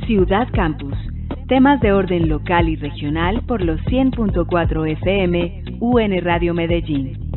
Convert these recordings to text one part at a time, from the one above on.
Ciudad Campus. Temas de orden local y regional por los 100.4 FM UN Radio Medellín.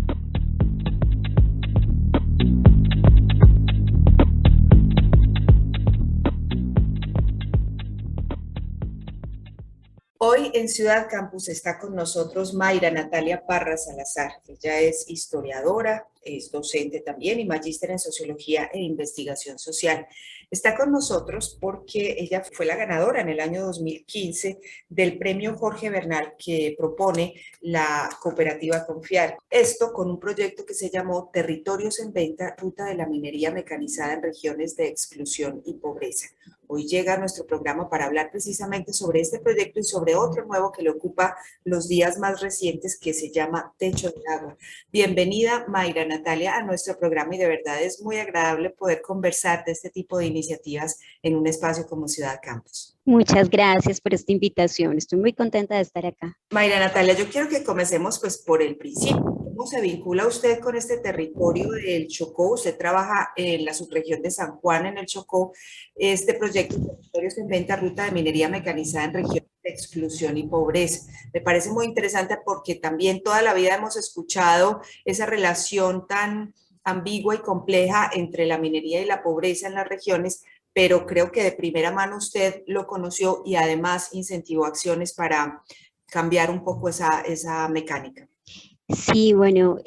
Hoy en Ciudad Campus está con nosotros Mayra Natalia Parra Salazar. Ella es historiadora, es docente también y magíster en Sociología e Investigación Social. Está con nosotros porque ella fue la ganadora en el año 2015 del premio Jorge Bernal que propone la cooperativa Confiar. Esto con un proyecto que se llamó Territorios en Venta, Ruta de la Minería Mecanizada en Regiones de Exclusión y Pobreza. Hoy llega a nuestro programa para hablar precisamente sobre este proyecto y sobre otro nuevo que le ocupa los días más recientes que se llama Techo de Agua. Bienvenida, Mayra Natalia, a nuestro programa y de verdad es muy agradable poder conversar de este tipo de iniciativas en un espacio como Ciudad Campus. Muchas gracias por esta invitación. Estoy muy contenta de estar acá. Mayra Natalia, yo quiero que comencemos pues por el principio. ¿Cómo se vincula usted con este territorio del Chocó? Usted trabaja en la subregión de San Juan, en el Chocó. Este proyecto de Territorios en Venta, Ruta de Minería Mecanizada en Regiones de Exclusión y Pobreza. Me parece muy interesante porque también toda la vida hemos escuchado esa relación tan ambigua y compleja entre la minería y la pobreza en las regiones, pero creo que de primera mano usted lo conoció y además incentivó acciones para cambiar un poco esa mecánica. Sí, bueno,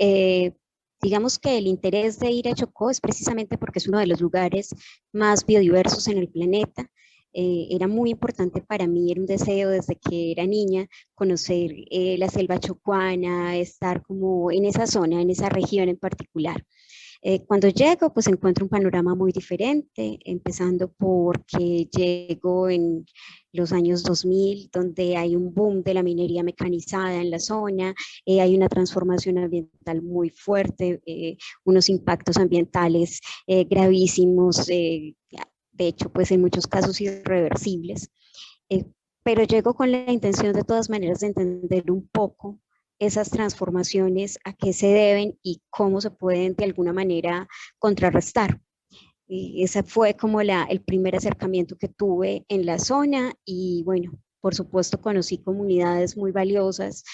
digamos que el interés de ir a Chocó es precisamente porque es uno de los lugares más biodiversos en el planeta. Era muy importante para mí, era un deseo desde que era niña, conocer la selva chocuana, estar como en esa zona, en esa región en particular. Cuando llego, pues encuentro un panorama muy diferente, empezando porque llego en los años 2000, donde hay un boom de la minería mecanizada en la zona, hay una transformación ambiental muy fuerte, unos impactos ambientales gravísimos, de hecho, pues en muchos casos irreversibles. Pero llego con la intención de todas maneras de entender un poco esas transformaciones, a qué se deben y cómo se pueden de alguna manera contrarrestar. Ese fue como el primer acercamiento que tuve en la zona y bueno, por supuesto conocí comunidades muy valiosas,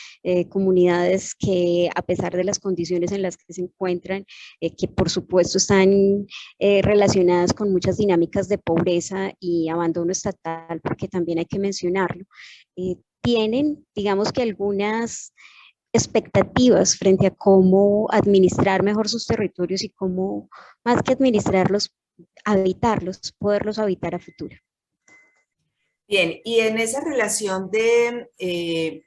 comunidades que a pesar de las condiciones en las que se encuentran, que por supuesto están relacionadas con muchas dinámicas de pobreza y abandono estatal, porque también hay que mencionarlo, tienen, digamos que algunas expectativas frente a cómo administrar mejor sus territorios y cómo, más que administrarlos, habitarlos, poderlos habitar a futuro. Bien, y en esa relación de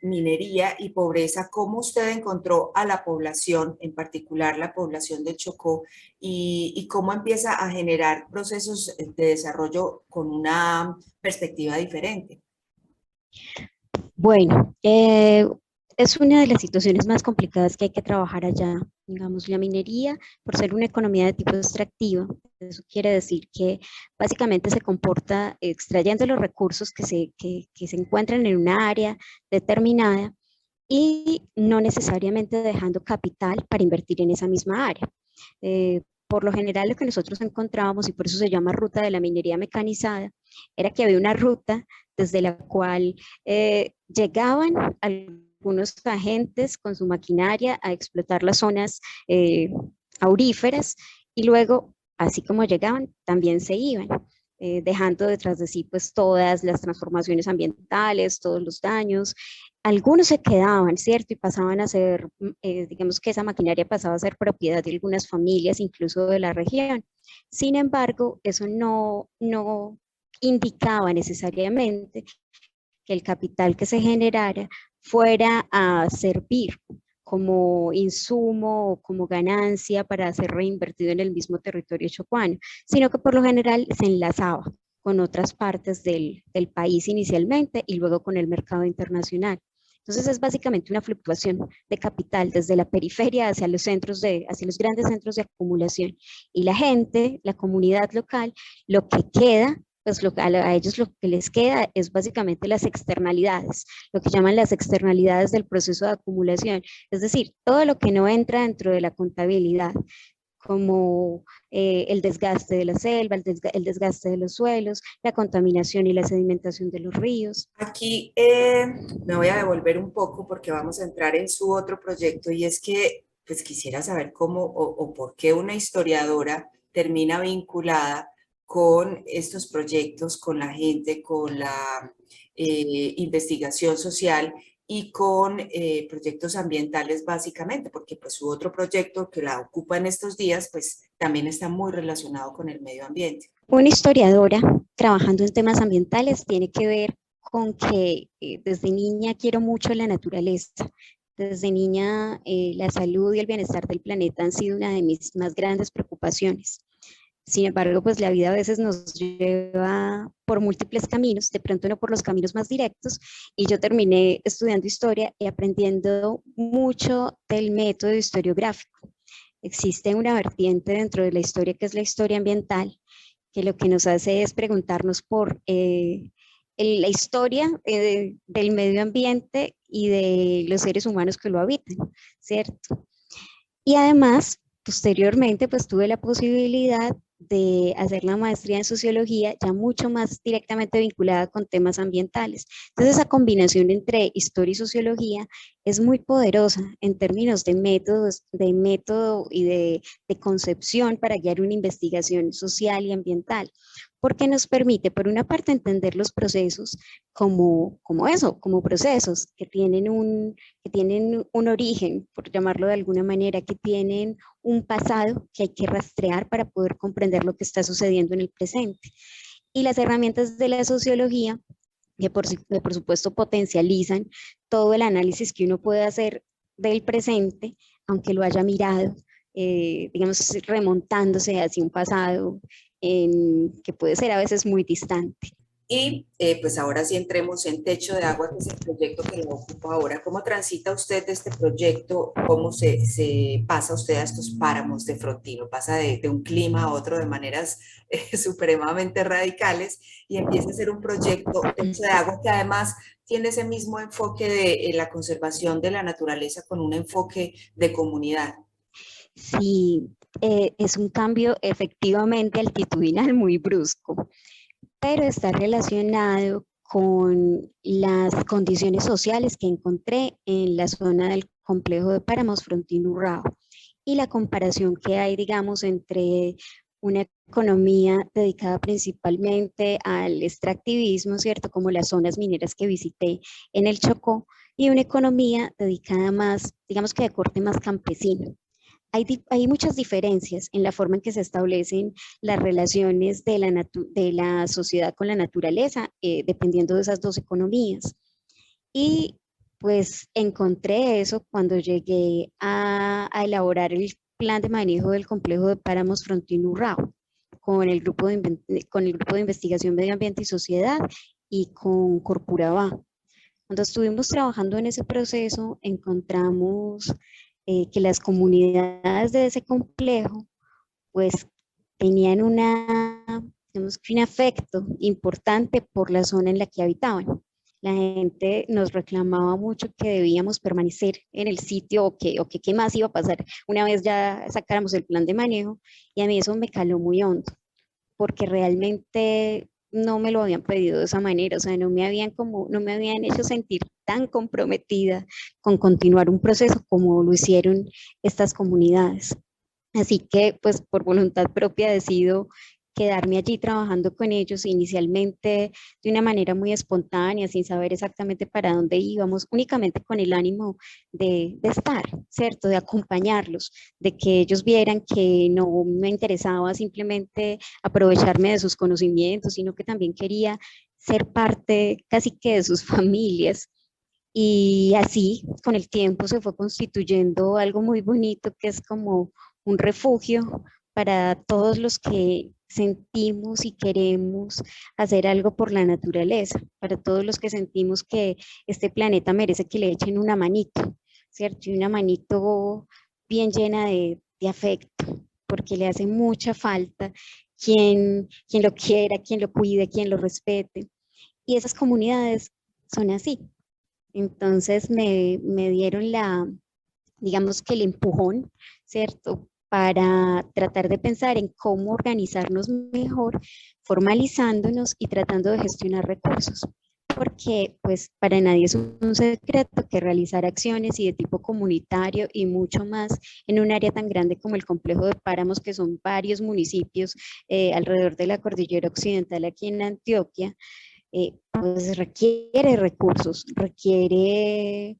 minería y pobreza, ¿cómo usted encontró a la población, en particular la población del Chocó, y cómo empieza a generar procesos de desarrollo con una perspectiva diferente? Bueno, es una de las situaciones más complicadas que hay que trabajar allá. Digamos, la minería, por ser una economía de tipo extractivo, eso quiere decir que básicamente se comporta extrayendo los recursos que se encuentran en una área determinada y no necesariamente dejando capital para invertir en esa misma área. Por lo general, lo que nosotros encontrábamos, y por eso se llama ruta de la minería mecanizada, era que había una ruta desde la cual llegaban algunos agentes con su maquinaria a explotar las zonas auríferas y luego, así como llegaban, también se iban, dejando detrás de sí pues todas las transformaciones ambientales, todos los daños. Algunos se quedaban, ¿cierto? Y pasaban a ser, digamos que esa maquinaria pasaba a ser propiedad de algunas familias, incluso de la región. Sin embargo, eso no indicaba necesariamente que el capital que se generara fuera a servir como insumo o como ganancia para ser reinvertido en el mismo territorio chocuano, sino que por lo general se enlazaba con otras partes del país inicialmente y luego con el mercado internacional. Entonces es básicamente una fluctuación de capital desde la periferia hacia los grandes centros de acumulación. Y la gente, la comunidad local, lo que queda, pues a ellos lo que les queda es básicamente las externalidades, lo que llaman las externalidades del proceso de acumulación. Es decir, todo lo que no entra dentro de la contabilidad como el desgaste de la selva, el desgaste de los suelos, la contaminación y la sedimentación de los ríos. Aquí me voy a devolver un poco porque vamos a entrar en su otro proyecto y es que pues quisiera saber cómo o por qué una historiadora termina vinculada con estos proyectos, con la gente, con la investigación social y con proyectos ambientales básicamente, porque pues su otro proyecto que la ocupa en estos días pues también está muy relacionado con el medio ambiente. Una historiadora trabajando en temas ambientales tiene que ver con que desde niña quiero mucho la naturaleza. Desde niña la salud y el bienestar del planeta han sido una de mis más grandes preocupaciones. Sin embargo, pues la vida a veces nos lleva por múltiples caminos, de pronto no por los caminos más directos, y yo terminé estudiando historia y aprendiendo mucho del método historiográfico. Existe una vertiente dentro de la historia que es la historia ambiental, que lo que nos hace es preguntarnos por la historia del medio ambiente y de los seres humanos que lo habitan, ¿cierto? Y además, posteriormente, pues tuve la posibilidad de hacer la maestría en sociología ya mucho más directamente vinculada con temas ambientales. Entonces, esa combinación entre historia y sociología es muy poderosa en términos de métodos, de método y de concepción para guiar una investigación social y ambiental, porque nos permite, por una parte, entender los procesos como eso, como procesos que tienen un origen, por llamarlo de alguna manera, que tienen un pasado que hay que rastrear para poder comprender lo que está sucediendo en el presente. Y las herramientas de la sociología, que por supuesto potencializan todo el análisis que uno puede hacer del presente, aunque lo haya mirado, digamos, remontándose hacia un pasado que puede ser a veces muy distante. Y pues ahora sí entremos en Techo de Agua, que es el proyecto que lo ocupa ahora. ¿Cómo transita usted de este proyecto? ¿Cómo se pasa usted a estos páramos de Frontino? Pasa de un clima a otro de maneras supremamente radicales y empieza a ser un proyecto Techo de Agua que además tiene ese mismo enfoque de la conservación de la naturaleza con un enfoque de comunidad. Sí, es un cambio efectivamente altitudinal muy brusco, pero está relacionado con las condiciones sociales que encontré en la zona del complejo de páramos Frontino-Urrao y la comparación que hay, digamos, entre una economía dedicada principalmente al extractivismo, ¿cierto? Como las zonas mineras que visité en el Chocó, y una economía dedicada más, digamos que de corte más campesino. Hay muchas diferencias en la forma en que se establecen las relaciones de la sociedad con la naturaleza, dependiendo de esas dos economías. Y pues encontré eso cuando llegué a elaborar el plan de manejo del complejo de páramos Frontino-Urrao con el grupo de investigación Medio Ambiente y Sociedad y con Corpurabá. Cuando estuvimos trabajando en ese proceso, encontramos que las comunidades de ese complejo, pues, tenían digamos, un afecto importante por la zona en la que habitaban. La gente nos reclamaba mucho que debíamos permanecer en el sitio o que qué más iba a pasar una vez ya sacáramos el plan de manejo, y a mí eso me caló muy hondo, porque realmente no me lo habían pedido de esa manera, o sea, no me habían hecho sentir tan comprometida con continuar un proceso como lo hicieron estas comunidades. Así que, pues, por voluntad propia decido quedarme allí trabajando con ellos, inicialmente de una manera muy espontánea, sin saber exactamente para dónde íbamos, únicamente con el ánimo de estar, ¿cierto? De acompañarlos, de que ellos vieran que no me interesaba simplemente aprovecharme de sus conocimientos, sino que también quería ser parte casi que de sus familias. Y así, con el tiempo, se fue constituyendo algo muy bonito que es como un refugio para todos los que sentimos y queremos hacer algo por la naturaleza, para todos los que sentimos que este planeta merece que le echen una manito, ¿cierto? Y una manito bien llena de afecto, porque le hace mucha falta quien lo quiera, quien lo cuide, quien lo respete. Y esas comunidades son así. Entonces me dieron digamos que el empujón, ¿cierto? para tratar de pensar en cómo organizarnos mejor, formalizándonos y tratando de gestionar recursos. Porque pues para nadie es un secreto que realizar acciones y de tipo comunitario y mucho más en un área tan grande como el complejo de Páramos, que son varios municipios alrededor de la cordillera occidental aquí en Antioquia, pues requiere recursos, requiere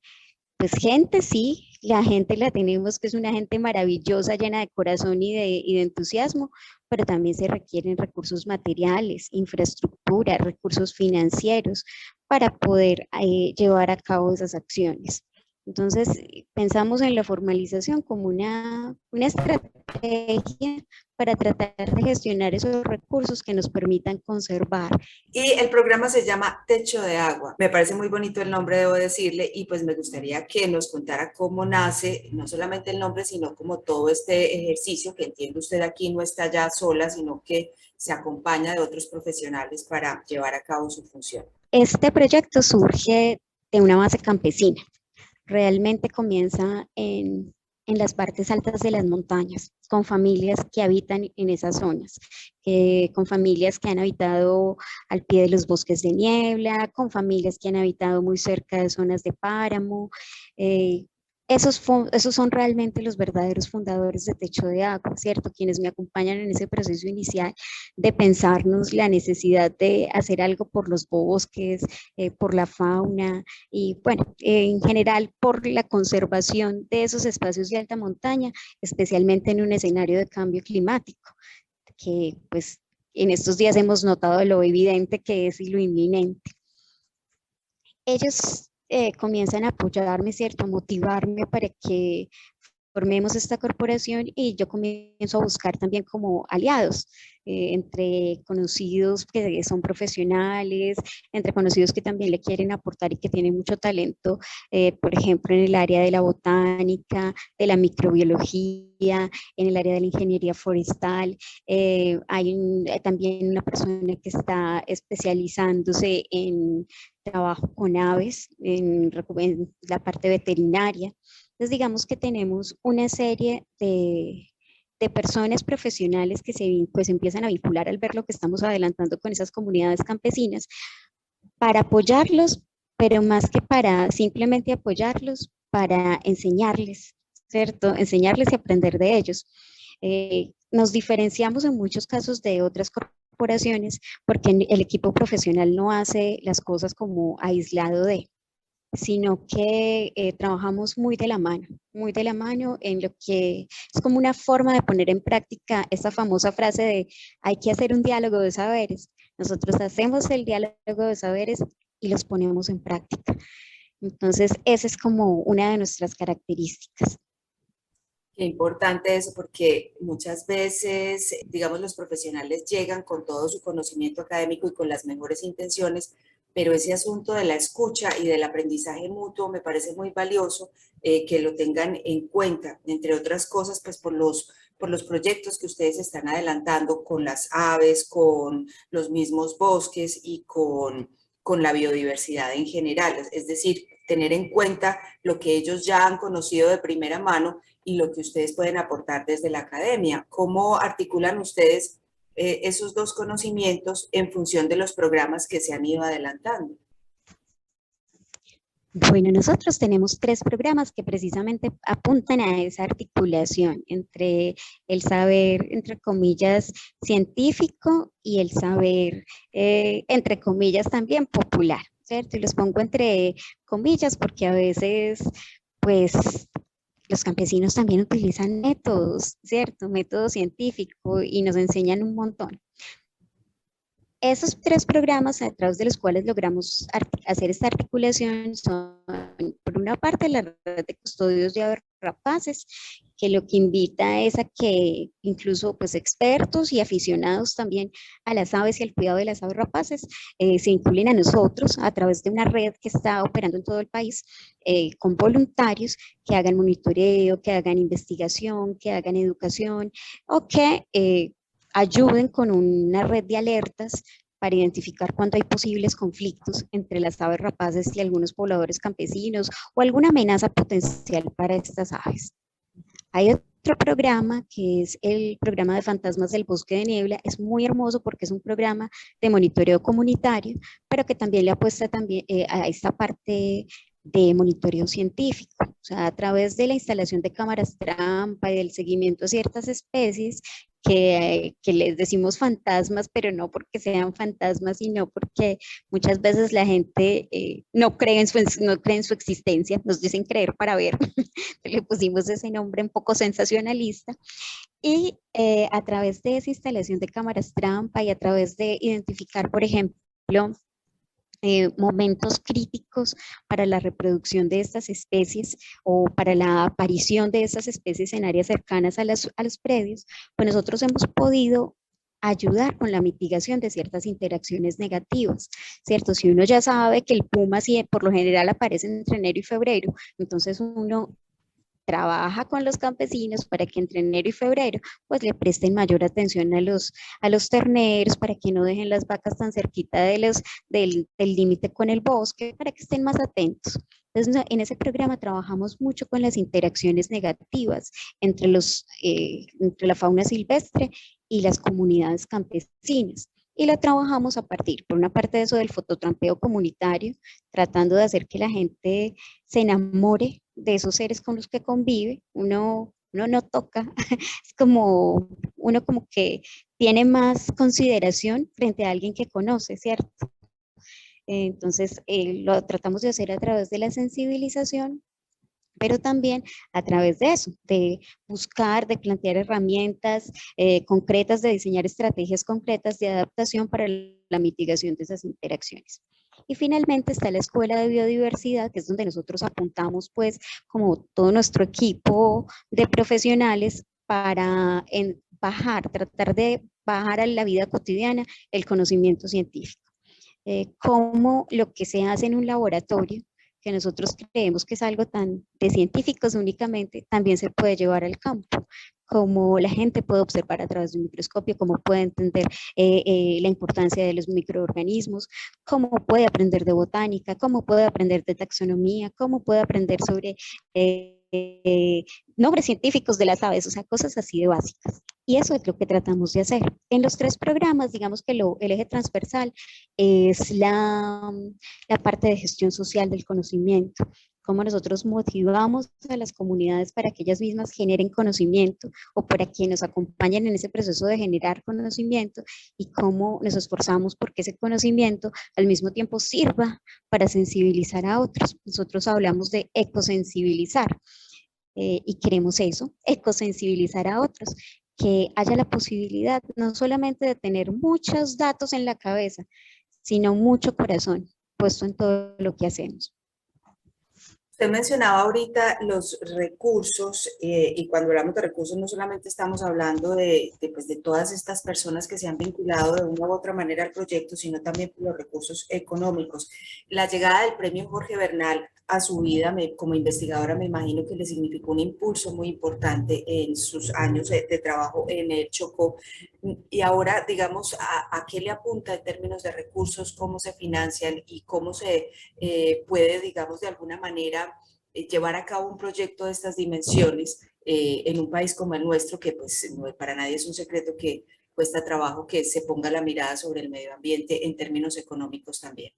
pues gente, sí, la gente la tenemos, que es una gente maravillosa, llena de corazón y de entusiasmo, pero también se requieren recursos materiales, infraestructura, recursos financieros para poder llevar a cabo esas acciones. Entonces, pensamos en la formalización como una estrategia para tratar de gestionar esos recursos que nos permitan conservar. Y el programa se llama Techo de Agua. Me parece muy bonito el nombre, debo decirle, y pues me gustaría que nos contara cómo nace, no solamente el nombre, sino como todo este ejercicio, que entiende usted aquí no está ya sola, sino que se acompaña de otros profesionales para llevar a cabo su función. Este proyecto surge de una base campesina. Realmente comienza en las partes altas de las montañas, con familias que habitan en esas zonas, con familias que han habitado al pie de los bosques de niebla, con familias que han habitado muy cerca de zonas de páramo. Esos son realmente los verdaderos fundadores de Techo de Agua, ¿cierto? Quienes me acompañan en ese proceso inicial de pensarnos la necesidad de hacer algo por los bosques, por la fauna y, bueno, en general por la conservación de esos espacios de alta montaña, especialmente en un escenario de cambio climático, que pues en estos días hemos notado lo evidente que es y lo inminente. Ellos comienzan a apoyarme, ¿cierto? A motivarme para que formemos esta corporación y yo comienzo a buscar también como aliados entre conocidos que son profesionales, entre conocidos que también le quieren aportar y que tienen mucho talento, por ejemplo, en el área de la botánica, de la microbiología, en el área de la ingeniería forestal. Hay también una persona que está especializándose en trabajo con aves, en la parte veterinaria. Entonces, digamos que tenemos una serie de personas profesionales que pues, empiezan a vincular al ver lo que estamos adelantando con esas comunidades campesinas para apoyarlos, pero más que para simplemente apoyarlos, para enseñarles, ¿cierto? Enseñarles y aprender de ellos. Nos diferenciamos en muchos casos de otras corporaciones porque el equipo profesional no hace las cosas como aislado de, sino que trabajamos muy de la mano en lo que es como una forma de poner en práctica esa famosa frase de hay que hacer un diálogo de saberes. Nosotros hacemos el diálogo de saberes y los ponemos en práctica. Entonces, esa es como una de nuestras características. Qué importante eso, porque muchas veces, digamos, los profesionales llegan con todo su conocimiento académico y con las mejores intenciones, pero ese asunto de la escucha y del aprendizaje mutuo me parece muy valioso que lo tengan en cuenta, entre otras cosas, pues por los proyectos que ustedes están adelantando con las aves, con los mismos bosques y con la biodiversidad en general. Es decir, tener en cuenta lo que ellos ya han conocido de primera mano y lo que ustedes pueden aportar desde la academia. ¿Cómo articulan ustedes esos dos conocimientos en función de los programas que se han ido adelantando? Bueno, nosotros tenemos 3 programas que precisamente apuntan a esa articulación entre el saber, entre comillas, científico y el saber, entre comillas, también popular, ¿cierto? Y los pongo entre comillas porque a veces, pues, los campesinos también utilizan métodos, ¿cierto? Métodos científicos y nos enseñan un montón. Esos 3 programas a través de los cuales logramos hacer esta articulación son, por una parte, la red de custodios de aves rapaces, que lo que invita es a que incluso pues, expertos y aficionados también a las aves y al cuidado de las aves rapaces se vinculen a nosotros a través de una red que está operando en todo el país con voluntarios que hagan monitoreo, que hagan investigación, que hagan educación o que ayuden con una red de alertas para identificar cuando hay posibles conflictos entre las aves rapaces y algunos pobladores campesinos o alguna amenaza potencial para estas aves. Hay otro programa que es el programa de Fantasmas del Bosque de Niebla. Es muy hermoso porque es un programa de monitoreo comunitario, pero que también le apuesta también, a esta parte de monitoreo científico. O sea, a través de la instalación de cámaras trampa y del seguimiento a ciertas especies, que les decimos fantasmas, pero no porque sean fantasmas, sino porque muchas veces la gente no cree en su existencia, nos dicen creer para ver. Le pusimos ese nombre un poco sensacionalista. Y a través de esa instalación de cámaras trampa y a través de identificar, por ejemplo, momentos críticos para la reproducción de estas especies o para la aparición de estas especies en áreas cercanas a los predios, pues nosotros hemos podido ayudar con la mitigación de ciertas interacciones negativas, ¿cierto? Si uno ya sabe que el puma por lo general aparece entre enero y febrero, entonces uno trabaja con los campesinos para que entre enero y febrero pues le presten mayor atención a los terneros, para que no dejen las vacas tan cerquita del límite con el bosque, para que estén más atentos. Entonces, en ese programa trabajamos mucho con las interacciones negativas entre la fauna silvestre y las comunidades campesinas. Y la trabajamos a partir, por una parte de eso del fototrampeo comunitario, tratando de hacer que la gente se enamore de esos seres con los que convive. Uno no toca, es como, uno como que tiene más consideración frente a alguien que conoce, ¿cierto? Entonces, lo tratamos de hacer a través de la sensibilización, pero también a través de eso, de buscar, de plantear herramientas concretas, de diseñar estrategias concretas de adaptación para la mitigación de esas interacciones. Y finalmente está la Escuela de Biodiversidad, que es donde nosotros apuntamos pues como todo nuestro equipo de profesionales para tratar de bajar a la vida cotidiana el conocimiento científico. Como lo que se hace en un laboratorio, que nosotros creemos que es algo tan de científicos únicamente, también se puede llevar al campo, como la gente puede observar a través de un microscopio, cómo puede entender la importancia de los microorganismos, cómo puede aprender de botánica, cómo puede aprender de taxonomía, cómo puede aprender sobre nombres científicos de las aves, o sea, cosas así de básicas. Y eso es lo que tratamos de hacer. En los tres programas, digamos que el eje transversal es la parte de gestión social del conocimiento, cómo nosotros motivamos a las comunidades para que ellas mismas generen conocimiento o para que nos acompañen en ese proceso de generar conocimiento, y cómo nos esforzamos porque ese conocimiento al mismo tiempo sirva para sensibilizar a otros. Nosotros hablamos de ecosensibilizar y queremos eso, ecosensibilizar a otros, que haya la posibilidad no solamente de tener muchos datos en la cabeza, sino mucho corazón puesto en todo lo que hacemos. Usted mencionaba ahorita los recursos y cuando hablamos de recursos no solamente estamos hablando pues de todas estas personas que se han vinculado de una u otra manera al proyecto, sino también por los recursos económicos. La llegada del premio Jorge Bernal a su vida como investigadora me imagino que le significó un impulso muy importante en sus años de trabajo en el Chocó. Y ahora, digamos, ¿a qué le apunta en términos de recursos, cómo se financian y cómo se puede, digamos, de alguna manera llevar a cabo un proyecto de estas dimensiones en un país como el nuestro, que pues no, para nadie es un secreto que cuesta trabajo que se ponga la mirada sobre el medio ambiente en términos económicos también?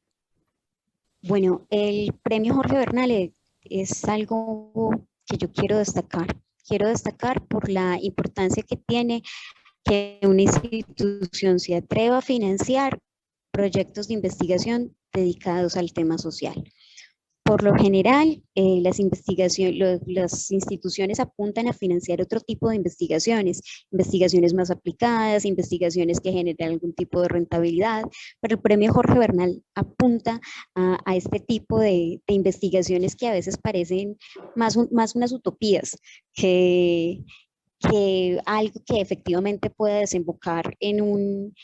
Bueno, el premio Jorge Bernal es algo que yo quiero destacar. Quiero destacar por la importancia que tiene que una institución se atreva a financiar proyectos de investigación dedicados al tema social. Por lo general, las instituciones apuntan a financiar otro tipo de investigaciones, investigaciones más aplicadas, investigaciones que generen algún tipo de rentabilidad, pero el premio Jorge Bernal apunta a este tipo de investigaciones que a veces parecen más unas utopías que algo que efectivamente pueda desembocar en un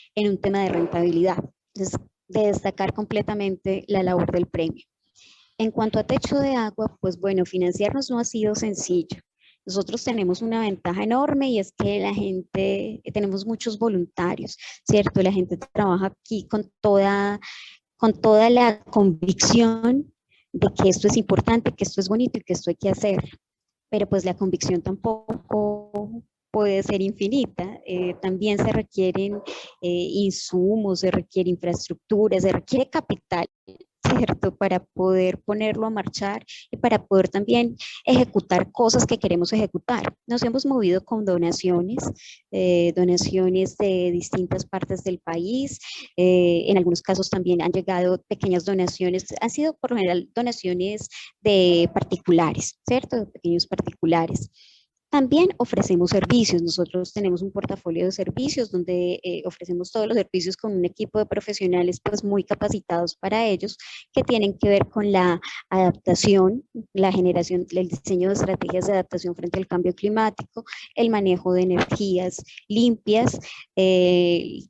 tema de rentabilidad. Entonces, de destacar completamente la labor del premio. En cuanto a techo de agua, pues bueno, financiarnos no ha sido sencillo. Nosotros tenemos una ventaja enorme y es que la gente, tenemos muchos voluntarios, ¿cierto? La gente trabaja aquí con toda la convicción de que esto es importante, que esto es bonito y que esto hay que hacer. pero pues la convicción tampoco puede ser infinita. También se requieren insumos, se requiere infraestructura, se requiere capital, ¿cierto? Para poder ponerlo a marchar y para poder también ejecutar cosas que queremos ejecutar. Nos hemos movido con donaciones de distintas partes del país. En algunos casos también han llegado pequeñas donaciones, han sido por lo general donaciones de particulares, ¿cierto? De pequeños particulares. También ofrecemos servicios. Nosotros tenemos un portafolio de servicios donde ofrecemos todos los servicios con un equipo de profesionales pues muy capacitados para ellos, que tienen que ver con la adaptación, la generación, el diseño de estrategias de adaptación frente al cambio climático, el manejo de energías limpias.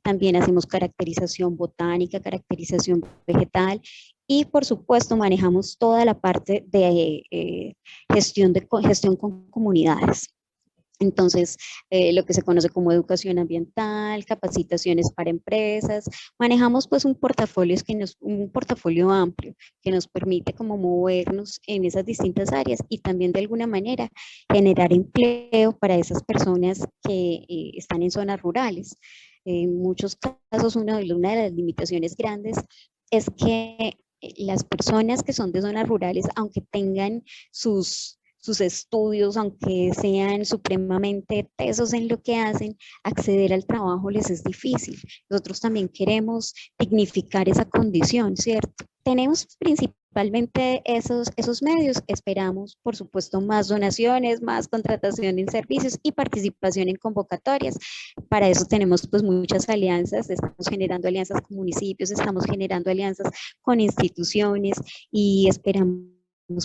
También hacemos caracterización botánica, caracterización vegetal. Y por supuesto manejamos toda la parte de gestión con comunidades. Entonces, lo que se conoce como educación ambiental, capacitaciones para empresas, manejamos pues un portafolio amplio que nos permite como movernos en esas distintas áreas y también de alguna manera generar empleo para esas personas que están en zonas rurales. En muchos casos, una de las limitaciones grandes es que las personas que son de zonas rurales, aunque tengan sus estudios, aunque sean supremamente tesos en lo que hacen, acceder al trabajo les es difícil. Nosotros también queremos dignificar esa condición, ¿cierto? Tenemos principalmente esos medios. Esperamos, por supuesto, más donaciones, más contratación en servicios y participación en convocatorias. Para eso tenemos pues muchas alianzas, estamos generando alianzas con municipios, estamos generando alianzas con instituciones y esperamos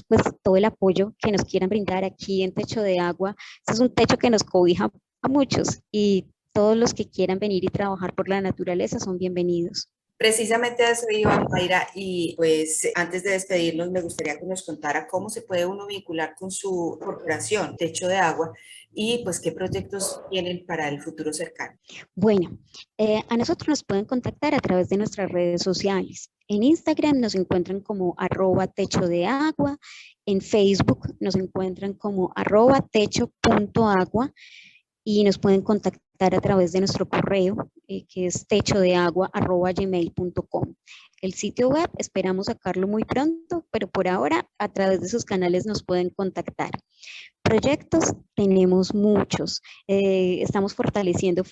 pues todo el apoyo que nos quieran brindar aquí en Techo de Agua. Este es un techo que nos cobija a muchos y todos los que quieran venir y trabajar por la naturaleza son bienvenidos. Precisamente a eso iba, Mayra, y pues antes de despedirnos me gustaría que nos contara cómo se puede uno vincular con su corporación, Techo de Agua, y pues qué proyectos tienen para el futuro cercano. Bueno, a nosotros nos pueden contactar a través de nuestras redes sociales. En Instagram nos encuentran como @techo de agua, en Facebook nos encuentran como @techo.agua y nos pueden contactar a través de nuestro correo, que es techodeagua@gmail.com. El sitio web esperamos sacarlo muy pronto, pero por ahora a través de esos canales nos pueden contactar. Proyectos tenemos muchos. Estamos fortaleciendo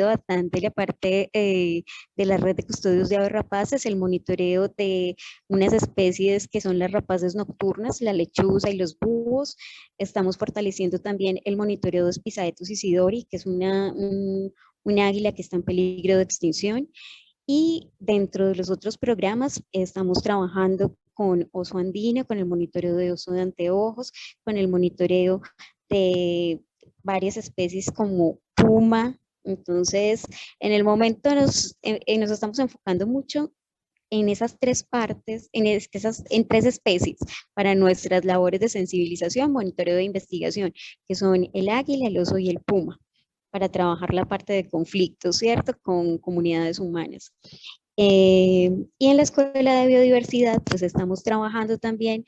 bastante la parte de la red de custodios de aves rapaces, el monitoreo de unas especies que son las rapaces nocturnas, la lechuza y los búhos. Estamos fortaleciendo también el monitoreo de Spizaetus isidori, que es un águila que está en peligro de extinción. Y dentro de los otros programas estamos trabajando con oso andino, con el monitoreo de oso de anteojos, con el monitoreo de varias especies como puma. Entonces, en el momento nos estamos enfocando mucho en esas tres partes, en tres especies para nuestras labores de sensibilización, monitoreo de investigación, que son el águila, el oso y el puma, para trabajar la parte de conflictos, ¿cierto? Con comunidades humanas. Y en la Escuela de Biodiversidad, pues estamos trabajando también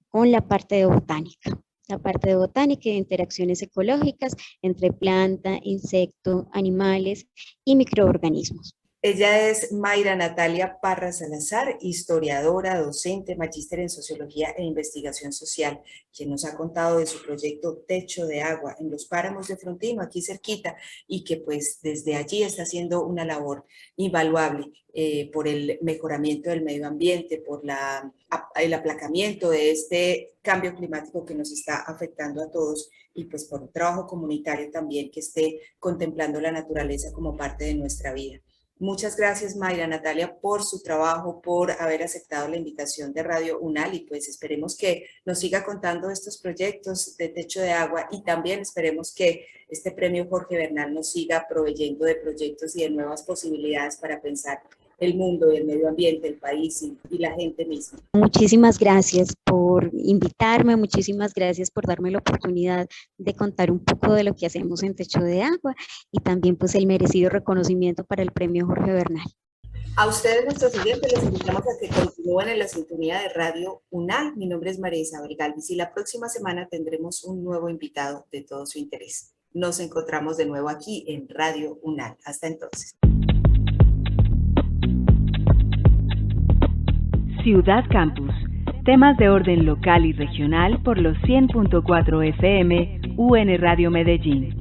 con la parte de botánica y de interacciones ecológicas entre planta, insecto, animales y microorganismos. Ella es Mayra Natalia Parra Salazar, historiadora, docente, magíster en Sociología e Investigación Social, quien nos ha contado de su proyecto Techo de Agua en los páramos de Frontino, aquí cerquita, y que pues desde allí está haciendo una labor invaluable por el mejoramiento del medio ambiente, por el aplacamiento de este cambio climático que nos está afectando a todos y pues por un trabajo comunitario también que esté contemplando la naturaleza como parte de nuestra vida. Muchas gracias, Mayra Natalia, por su trabajo, por haber aceptado la invitación de Radio UNAL y pues esperemos que nos siga contando estos proyectos de Techo de Agua y también esperemos que este premio Jorge Bernal nos siga proveyendo de proyectos y de nuevas posibilidades para pensar el mundo y el medio ambiente, el país y la gente misma. Muchísimas gracias por invitarme, muchísimas gracias por darme la oportunidad de contar un poco de lo que hacemos en Techo de Agua y también pues el merecido reconocimiento para el premio Jorge Bernal. A ustedes, nuestros oyentes, les invitamos a que continúen en la sintonía de Radio UNAL. Mi nombre es María Isabel Galvis y la próxima semana tendremos un nuevo invitado de todo su interés. Nos encontramos de nuevo aquí en Radio UNAL. Hasta entonces. Ciudad Campus. Temas de orden local y regional por los 100.4 FM UN Radio Medellín.